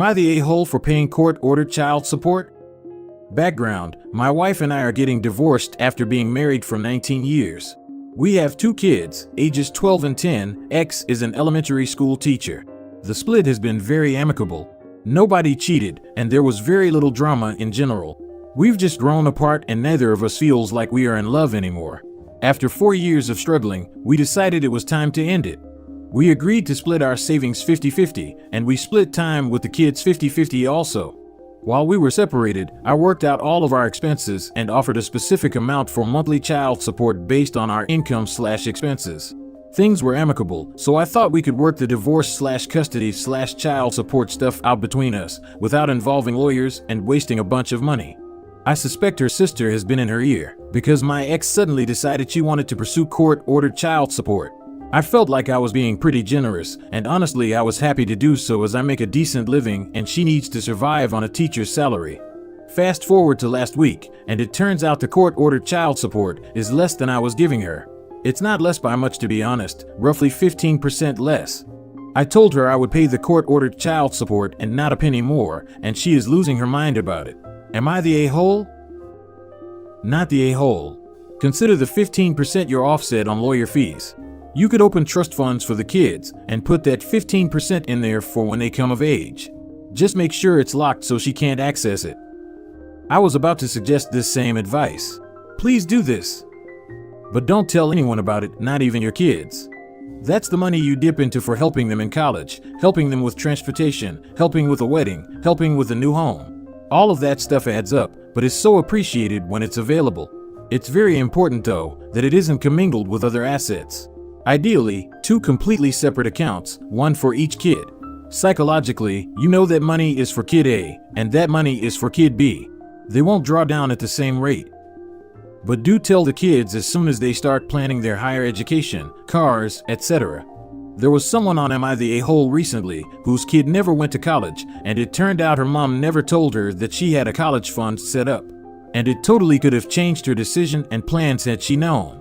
Am I the a-hole for paying court-ordered child support? Background: my wife and I are getting divorced after being married for 19 years. We have 2 kids, ages 12 and 10. X is an elementary school teacher. The split has been very amicable. Nobody cheated, and there was very little drama in general. We've just grown apart and neither of us feels like we are in love anymore. After 4 years of struggling, we decided it was time to end it. We agreed to split our savings 50-50, and we split time with the kids 50-50 also. While we were separated, I worked out all of our expenses and offered a specific amount for monthly child support based on our income/expenses. Things were amicable, so I thought we could work the divorce/custody/child support stuff out between us without involving lawyers and wasting a bunch of money. I suspect her sister has been in her ear because my ex suddenly decided she wanted to pursue court-ordered child support. I felt like I was being pretty generous, and honestly I was happy to do so as I make a decent living and she needs to survive on a teacher's salary. Fast forward to last week, and it turns out the court-ordered child support is less than I was giving her. It's not less by much, to be honest, roughly 15% less. I told her I would pay the court-ordered child support and not a penny more, and she is losing her mind about it. Am I the a-hole? Not the a-hole. Consider the 15% your offset on lawyer fees. You could open trust funds for the kids and put that 15% in there for when they come of age. Just make sure it's locked so she can't access it. I was about to suggest this same advice. Please do this. But don't tell anyone about it, not even your kids. That's the money you dip into for helping them in college, helping them with transportation, helping with a wedding, helping with a new home. All of that stuff adds up, but is so appreciated when it's available. It's very important, though, that it isn't commingled with other assets. Ideally, 2 completely separate accounts, one for each kid. Psychologically, you know that money is for kid A, and that money is for kid B. They won't draw down at the same rate. But do tell the kids as soon as they start planning their higher education, cars, etc. There was someone on Am I the A-hole recently whose kid never went to college, and it turned out her mom never told her that she had a college fund set up. And it totally could have changed her decision and plans had she known.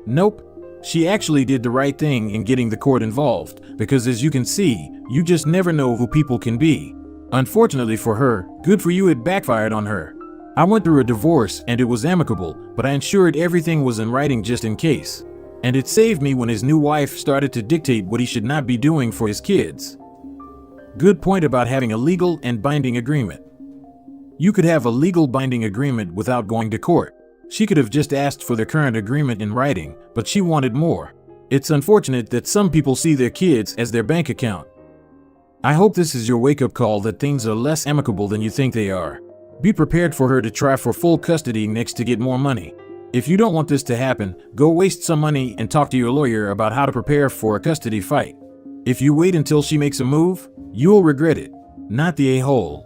Nope. She actually did the right thing in getting the court involved, because as you can see, you just never know who people can be. Unfortunately for her, good for you, it backfired on her. I went through a divorce and it was amicable, but I ensured everything was in writing just in case. And it saved me when his new wife started to dictate what he should not be doing for his kids. Good point about having a legal and binding agreement. You could have a legal binding agreement without going to court. She could have just asked for their current agreement in writing, but she wanted more. It's unfortunate that some people see their kids as their bank account. I hope this is your wake-up call that things are less amicable than you think they are. Be prepared for her to try for full custody next to get more money. If you don't want this to happen, go waste some money and talk to your lawyer about how to prepare for a custody fight. If you wait until she makes a move, you'll regret it. Not the a-hole.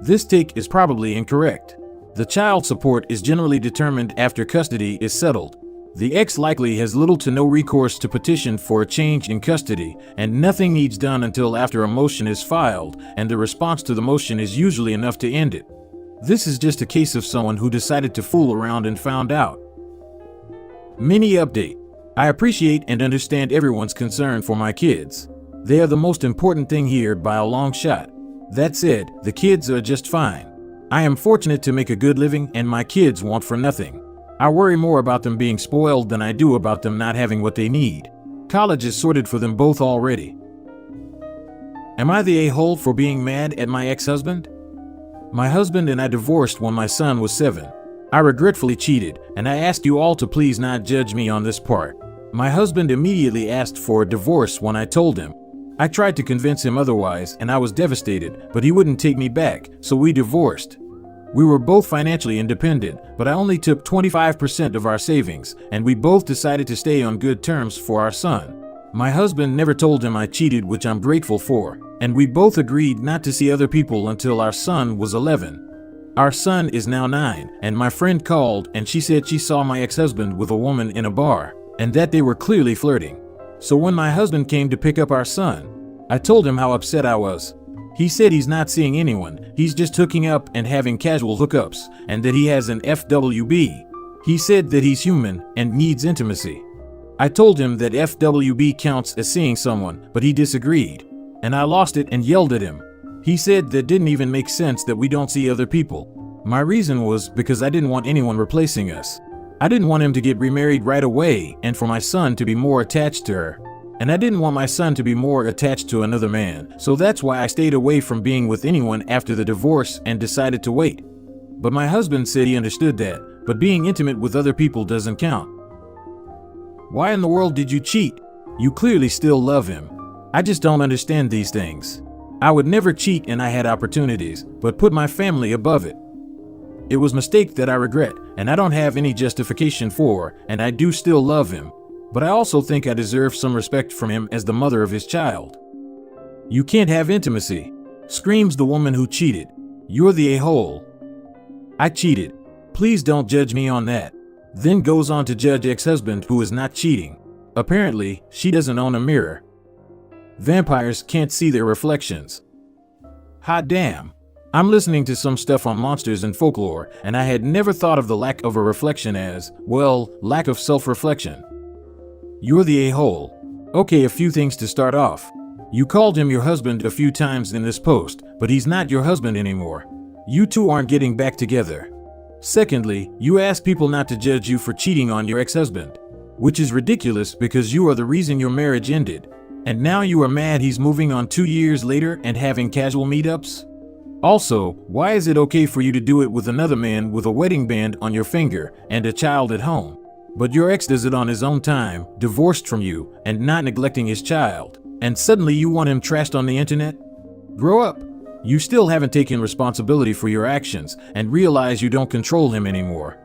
This take is probably incorrect. The child support is generally determined after custody is settled. The ex likely has little to no recourse to petition for a change in custody, and nothing needs done until after a motion is filed, and the response to the motion is usually enough to end it. This is just a case of someone who decided to fool around and found out. Mini update. I appreciate and understand everyone's concern for my kids. They are the most important thing here by a long shot. That said, the kids are just fine. I am fortunate to make a good living and my kids want for nothing. I worry more about them being spoiled than I do about them not having what they need. College is sorted for them both already. Am I the a-hole for being mad at my ex-husband? My husband and I divorced when my son was 7. I regretfully cheated, and I ask you all to please not judge me on this part. My husband immediately asked for a divorce when I told him. I tried to convince him otherwise and I was devastated, but he wouldn't take me back, so we divorced. We were both financially independent, but I only took 25% of our savings, and we both decided to stay on good terms for our son. My husband never told him I cheated, which I'm grateful for, and we both agreed not to see other people until our son was 11. Our son is now 9, and my friend called and she said she saw my ex-husband with a woman in a bar, and that they were clearly flirting. So when my husband came to pick up our son, I told him how upset I was. He said he's not seeing anyone, he's just hooking up and having casual hookups, and that he has an FWB. He said that he's human and needs intimacy. I told him that FWB counts as seeing someone, but he disagreed. And I lost it and yelled at him. He said that didn't even make sense that we don't see other people. My reason was because I didn't want anyone replacing us. I didn't want him to get remarried right away and for my son to be more attached to her. And I didn't want my son to be more attached to another man, so that's why I stayed away from being with anyone after the divorce and decided to wait. But my husband said he understood that, but being intimate with other people doesn't count. Why in the world did you cheat? You clearly still love him. I just don't understand these things. I would never cheat and I had opportunities, but put my family above it. It was a mistake that I regret, and I don't have any justification for, and I do still love him. But I also think I deserve some respect from him as the mother of his child. You can't have intimacy, screams the woman who cheated. You're the a-hole. I cheated. Please don't judge me on that. Then goes on to judge ex-husband who is not cheating. Apparently, she doesn't own a mirror. Vampires can't see their reflections. Hot damn. I'm listening to some stuff on monsters and folklore, and I had never thought of the lack of a reflection as, well, lack of self-reflection. You're the a-hole. Okay, a few things to start off. You called him your husband a few times in this post, but he's not your husband anymore. You two aren't getting back together. Secondly, you asked people not to judge you for cheating on your ex-husband, which is ridiculous because you are the reason your marriage ended. And now you are mad he's moving on 2 years later and having casual meetups? Also, why is it okay for you to do it with another man with a wedding band on your finger and a child at home? But your ex does it on his own time, divorced from you, and not neglecting his child. And suddenly you want him trashed on the internet? Grow up. You still haven't taken responsibility for your actions and realize you don't control him anymore.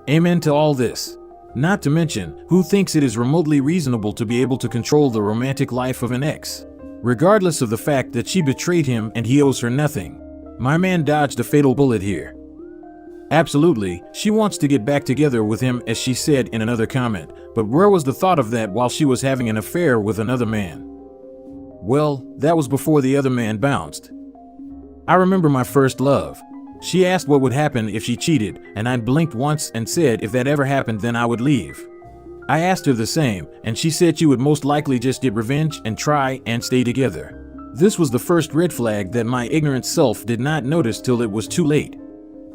Amen to all this. Not to mention, who thinks it is remotely reasonable to be able to control the romantic life of an ex? Regardless of the fact that she betrayed him and he owes her nothing. My man dodged a fatal bullet here. Absolutely, she wants to get back together with him, as she said in another comment, but where was the thought of that while she was having an affair with another man? Well, that was before the other man bounced. I remember my first love. She asked what would happen if she cheated, and I blinked once and said if that ever happened then I would leave. I asked her the same, and she said she would most likely just get revenge and try and stay together. This was the first red flag that my ignorant self did not notice till it was too late.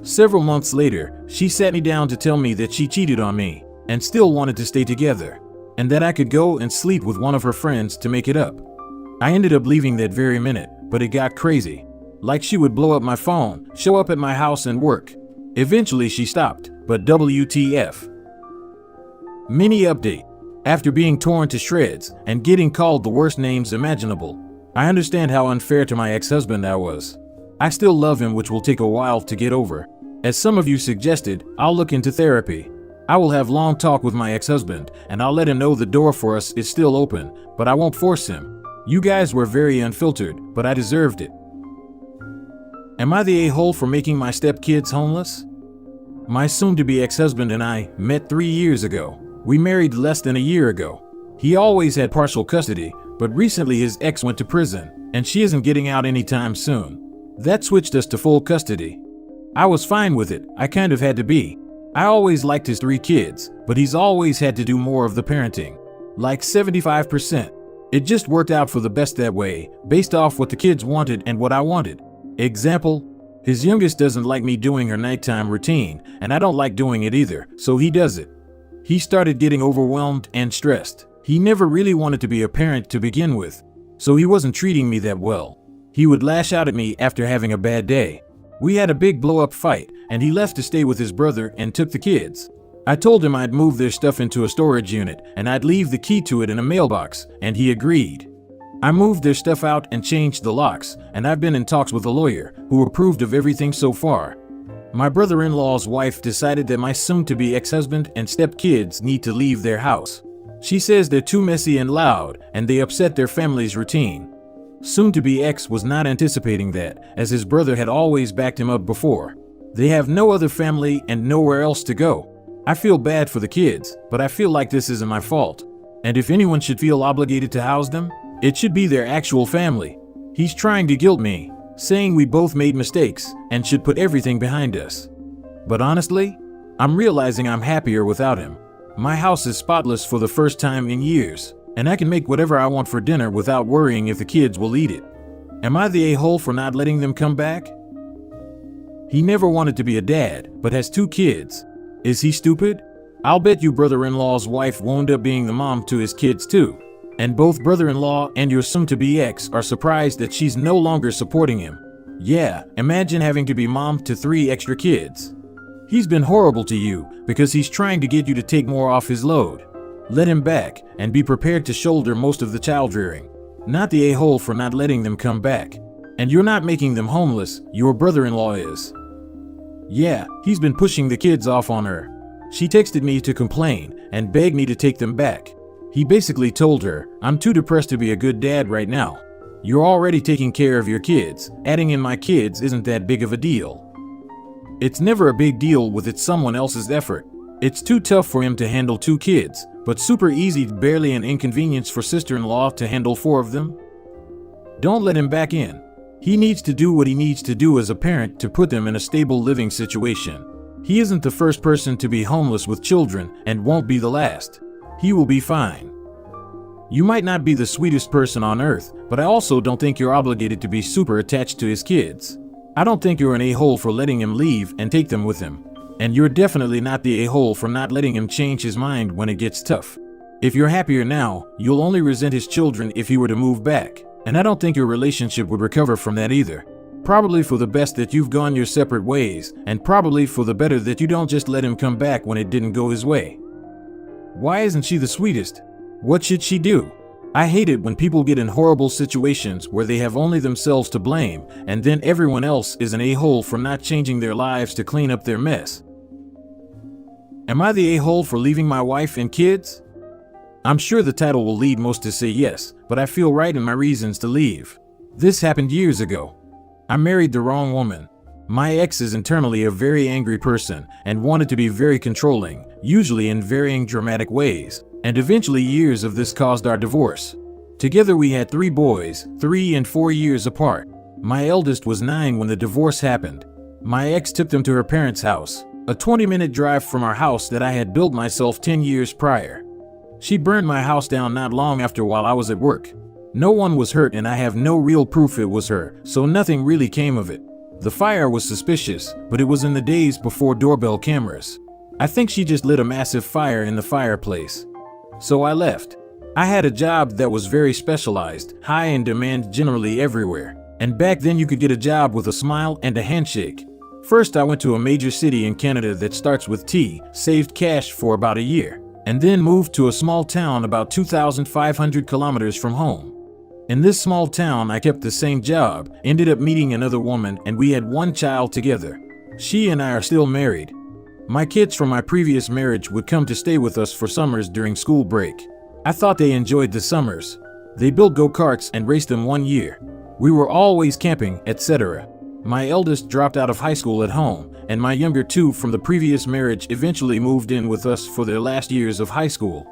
Several months later, she sat me down to tell me that she cheated on me and still wanted to stay together, and that I could go and sleep with one of her friends to make it up. I ended up leaving that very minute, but it got crazy. Like she would blow up my phone, show up at my house and work. Eventually she stopped, but WTF. Mini update. After being torn to shreds and getting called the worst names imaginable, I understand how unfair to my ex-husband I was. I still love him, which will take a while to get over. As some of you suggested, I'll look into therapy. I will have long talk with my ex-husband, and I'll let him know the door for us is still open, but I won't force him. You guys were very unfiltered, but I deserved it. Am I the a-hole for making my stepkids homeless? My soon-to-be ex-husband and I met 3 years ago. We married less than a year ago. He always had partial custody, but recently his ex went to prison, and she isn't getting out anytime soon. That switched us to full custody. I was fine with it, I kind of had to be. I always liked his 3 kids, but he's always had to do more of the parenting. Like 75%. It just worked out for the best that way, based off what the kids wanted and what I wanted. Example, his youngest doesn't like me doing her nighttime routine, and I don't like doing it either, so he does it. He started getting overwhelmed and stressed. He never really wanted to be a parent to begin with, so he wasn't treating me that well. He would lash out at me after having a bad day. We had a big blow-up fight, and he left to stay with his brother and took the kids. I told him I'd move their stuff into a storage unit, and I'd leave the key to it in a mailbox, and he agreed. I moved their stuff out and changed the locks, and I've been in talks with a lawyer, who approved of everything so far. My brother-in-law's wife decided that my soon-to-be ex-husband and stepkids need to leave their house. She says they're too messy and loud, and they upset their family's routine. Soon-to-be ex was not anticipating that, as his brother had always backed him up before. They have no other family and nowhere else to go. I feel bad for the kids, but I feel like this isn't my fault. And if anyone should feel obligated to house them, it should be their actual family. He's trying to guilt me, saying we both made mistakes and should put everything behind us. But honestly, I'm realizing I'm happier without him. My house is spotless for the first time in years, and I can make whatever I want for dinner without worrying if the kids will eat it. Am I the a-hole for not letting them come back? He never wanted to be a dad, but has 2 kids. Is he stupid? I'll bet you brother-in-law's wife wound up being the mom to his kids too. And both brother-in-law and your soon-to-be ex are surprised that she's no longer supporting him. Yeah, imagine having to be mom to 3 extra kids. He's been horrible to you because he's trying to get you to take more off his load. Let him back and be prepared to shoulder most of the child rearing. Not the a-hole for not letting them come back. And you're not making them homeless, your brother-in-law is. Yeah, he's been pushing the kids off on her. She texted me to complain and begged me to take them back. He basically told her, I'm too depressed to be a good dad right now. You're already taking care of your kids. Adding in my kids isn't that big of a deal. It's never a big deal with it's someone else's effort. It's too tough for him to handle 2 kids, but super easy, barely an inconvenience for sister-in-law to handle 4 of them. Don't let him back in. He needs to do what he needs to do as a parent to put them in a stable living situation. He isn't the first person to be homeless with children and won't be the last. He will be fine. You might not be the sweetest person on earth, but I also don't think you're obligated to be super attached to his kids. I don't think you're an a-hole for letting him leave and take them with him. And you're definitely not the a-hole for not letting him change his mind when it gets tough. If you're happier now, you'll only resent his children if he were to move back. And I don't think your relationship would recover from that either. Probably for the best that you've gone your separate ways, and probably for the better that you don't just let him come back when it didn't go his way. Why isn't she the sweetest? What should she do? I hate it when people get in horrible situations where they have only themselves to blame, and then everyone else is an a-hole for not changing their lives to clean up their mess. Am I the a-hole for leaving my wife and kids? I'm sure the title will lead most to say yes, but I feel right in my reasons to leave. This happened years ago. I married the wrong woman. My ex is internally a very angry person and wanted to be very controlling, usually in varying dramatic ways, and eventually years of this caused our divorce. Together we had 3 boys, 3 and 4 years apart. My eldest was 9 when the divorce happened. My ex took them to her parents' house, a 20-minute drive from our house that I had built myself 10 years prior. She burned my house down not long after while I was at work. No one was hurt and I have no real proof it was her, so nothing really came of it. The fire was suspicious, but it was in the days before doorbell cameras. I think she just lit a massive fire in the fireplace. So I left. I had a job that was very specialized, high in demand generally everywhere. And back then you could get a job with a smile and a handshake. First I went to a major city in Canada that starts with T, saved cash for about a year, and then moved to a small town about 2,500 kilometers from home. In this small town I kept the same job, ended up meeting another woman, and we had 1 child together. She and I are still married. My kids from my previous marriage would come to stay with us for summers during school break. I thought they enjoyed the summers. They built go-karts and raced them 1 year. We were always camping, etc. My eldest dropped out of high school at home, and my younger 2 from the previous marriage eventually moved in with us for their last years of high school.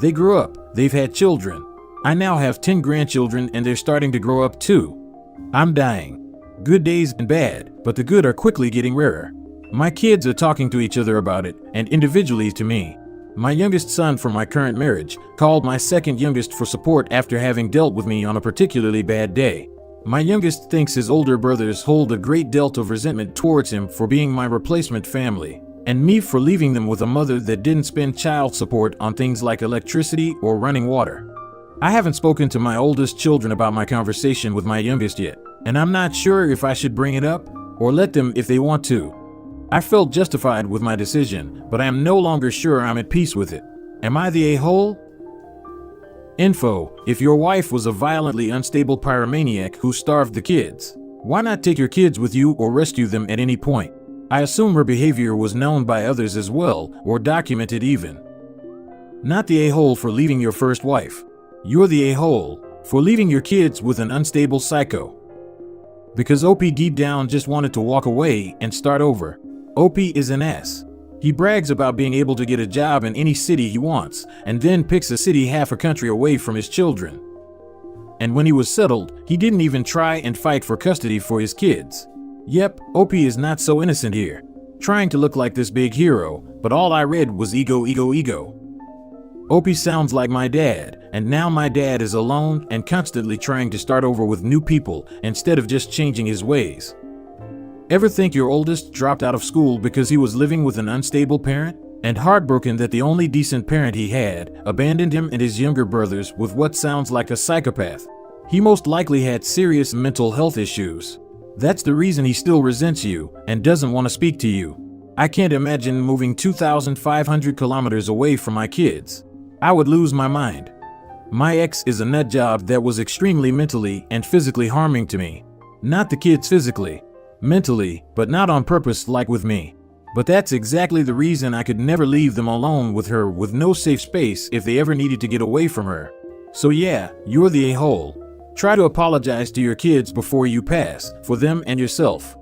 They grew up, they've had children. I now have 10 grandchildren and they're starting to grow up too. I'm dying. Good days and bad, but the good are quickly getting rarer. My kids are talking to each other about it, and individually to me. My youngest son from my current marriage called my second youngest for support after having dealt with me on a particularly bad day. My youngest thinks his older brothers hold a great dealt of resentment towards him for being my replacement family, and me for leaving them with a mother that didn't spend child support on things like electricity or running water. I haven't spoken to my oldest children about my conversation with my youngest yet, and I'm not sure if I should bring it up or let them if they want to. I felt justified with my decision, but I am no longer sure I'm at peace with it. Am I the a-hole? Info: if your wife was a violently unstable pyromaniac who starved the kids, why not take your kids with you or rescue them at any point? I assume her behavior was known by others as well, or documented even. Not the a-hole for leaving your first wife. You're the a-hole for leaving your kids with an unstable psycho. Because OP deep down just wanted to walk away and start over. OP is an ass. He brags about being able to get a job in any city he wants, and then picks a city half a country away from his children. And when he was settled, he didn't even try and fight for custody for his kids. Yep, OP is not so innocent here, trying to look like this big hero, but all I read was ego, ego, ego. Opie sounds like my dad, and now my dad is alone and constantly trying to start over with new people instead of just changing his ways. Ever think your oldest dropped out of school because he was living with an unstable parent? And heartbroken that the only decent parent he had abandoned him and his younger brothers with what sounds like a psychopath. He most likely had serious mental health issues. That's the reason he still resents you and doesn't want to speak to you. I can't imagine moving 2,500 kilometers away from my kids. I would lose my mind. My ex is a nut job that was extremely mentally and physically harming to me. Not the kids physically, mentally, but not on purpose like with me. But that's exactly the reason I could never leave them alone with her with no safe space if they ever needed to get away from her. So yeah, you're the a-hole. Try to apologize to your kids before you pass, for them and yourself.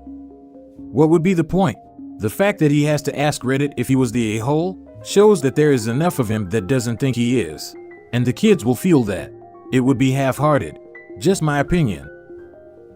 What would be the point? The fact that he has to ask Reddit if he was the a-hole shows that there is enough of him that doesn't think he is. And the kids will feel that. It would be half-hearted. Just my opinion.